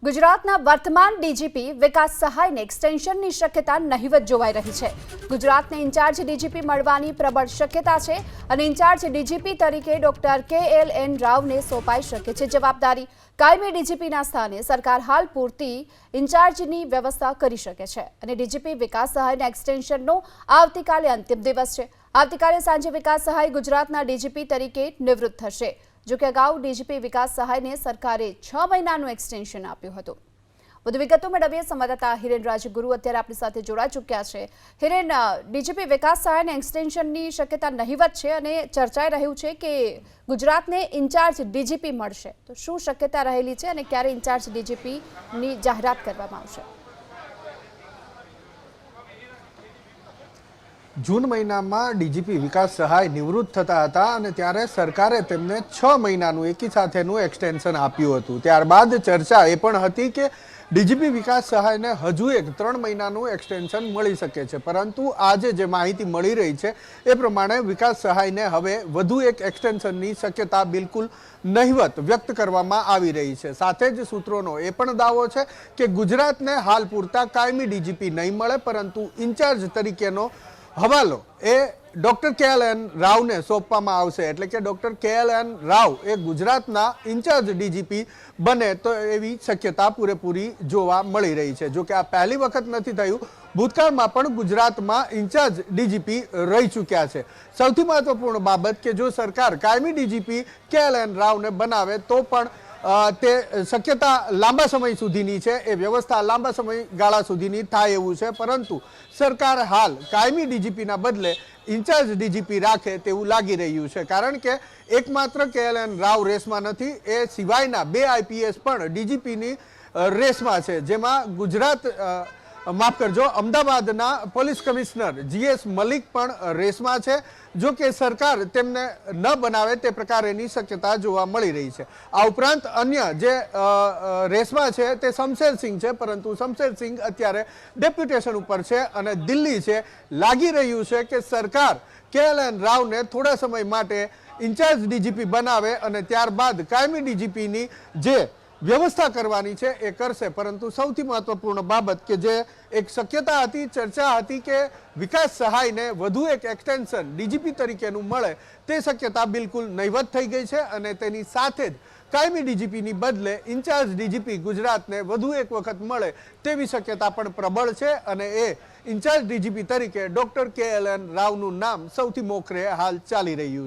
ગુજરાતના વર્તમાન ડીજીપી વિકાસ સહાયને એક્સટેન્શનની શક્યતા નહિવત જોવાઈ રહી છે। ગુજરાતને ઇન્ચાર્જ ડીજીપી મળવાની પ્રબળ શક્યતા છે અને ઇન્ચાર્જ ડીજીપી તરીકે ડોક્ટર KLN રાવને સોંપાઈ શકે છે જવાબદારી। કાયમી ડીજીપીના સ્થાને સરકાર હાલ પૂરતી ઇન્ચાર્જની વ્યવસ્થા કરી શકે છે અને ડીજીપી વિકાસ સહાયના એક્સટેન્શનનો આવતીકાલે અંતિમ દિવસ છે। આવતીકાલે સાંજે વિકાસ સહાય ગુજરાતના ડીજીપી તરીકે નિવૃત્ત થશે। જો કે અગાઉ ડીજીપી વિકાસ સહાયને સરકારે 6 મહિનાનું એક્સટેન્શન આપ્યું હતું। વધુ વિગતો મેળવીએ સંવાદદાતા હિરેન રાજગુરુ અત્યારે આપણી સાથે જોડાઈ ચૂક્યા છે। હિરેન, ડીજીપી વિકાસ સહાયના એક્સટેન્શનની શક્યતા નહિવત છે અને ચર્ચાઈ રહ્યું છે કે ગુજરાતને ઇન્ચાર્જ ડીજીપી મળશે, તો શું શક્યતા રહેલી છે અને ક્યારે ઇન્ચાર્જ ડીજીપીની જાહેરાત કરવામાં આવશે? जून महीना में डीजीपी विकास सहाय निवृत्त थता हता अने त्यारे सरकारे तेमने 6 महीनानुं एकी साथेनुं एक्सटेन्शन आप्युं हतुं। त्यारबाद चर्चा ए पण हती के डीजीपी विकास सहाय ने हजू एक 3 महीनानुं एक्सटेन्शन मळी शके छे, परंतु आज जे माहिती मळी रही छे ए प्रमाणे विकास सहाय ने हवे वधु एक एक्सटेन्शननी शक्यता बिलकुल नहिवत व्यक्त करवामां आवी रही छे। साथे ज सूत्रोनो ए पण दावो छे के गुजरातने हाल पूरता कायमी डीजीपी नहीं मळे, परंतु इंचार्ज तरीकेनो हवालो ए डॉक्टर KLN राव ने सौंपवामां आवशे। एटले के डॉक्टर KLN राव ए गुजरातना इंचार्ज डीजीपी बने तो एवी शक्यता पूरेपूरी जोवा मळी रही छे। जो के आ पहली वखत नथी थयुं, भूतकाळमां पण गुजरातमां इंचार्ज डीजीपी रही चूक्या छे। सौथी महत्वपूर्ण बाबत के जो सरकार कायमी डीजीपी KLN राव ने बनावे तो पण ते शक्यता लांबा समय सुधीनी छे, ए व्यवस्था लांबा समय गाळा सुधीनी थाय एवुं छे, परंतु सरकार हाल कायमी डीजीपीना बदले इंचार्ज डीजीपी राखे तेवुं लागी रह्युं छे। कारण के एकमात्र KLN राव रेसमां नथी, ए सिवायना 2 IPS पण डीजीपीनी रेसमां छे, जेमां गुजरात माफ करजो अमदावादना पोलीस कमिश्नर GS मलिक पण रेसमां छे। जो कि सरकार तेमने न बनावे ते प्रकारेनी शक्यता जोवा मळी रही छे। आ उपरांत अन्य जे रेसमां छे ते शमशेर सिंह छे, परंतु शमशेर सिंह अत्यारे डेप्युटेशन उपर छे अने दिल्ही छे। लागी रह्युं छे के सरकार KLN राव ने थोड़ा समय माटे इंचार्ज डीजीपी बनावे अने त्यारबाद कायमी डीजीपीनी जे व्यवस्था करवानी छे ए करशे। परंतु सौथी महत्वपूर्ण बाबत के जे एक शक्यता हती, चर्चा हती के विकास सहाय ने वधु एक एक्सटेन्शन डीजीपी तरीकेनुं मळे ते शक्यता बिलकुल नहिवत थई गई छे अने तेनी साथे ज कायमी डीजीपीनी बदले इंचार्ज डीजीपी गुजरातने वधु एक वखत मळे तेवी शक्यता पण प्रबळ छे अने ए इंचार्ज डीजीपी तरीके डॉक्टर KLN रावनुं नाम सौथी मोखरे हाल चाली रह्युं छे।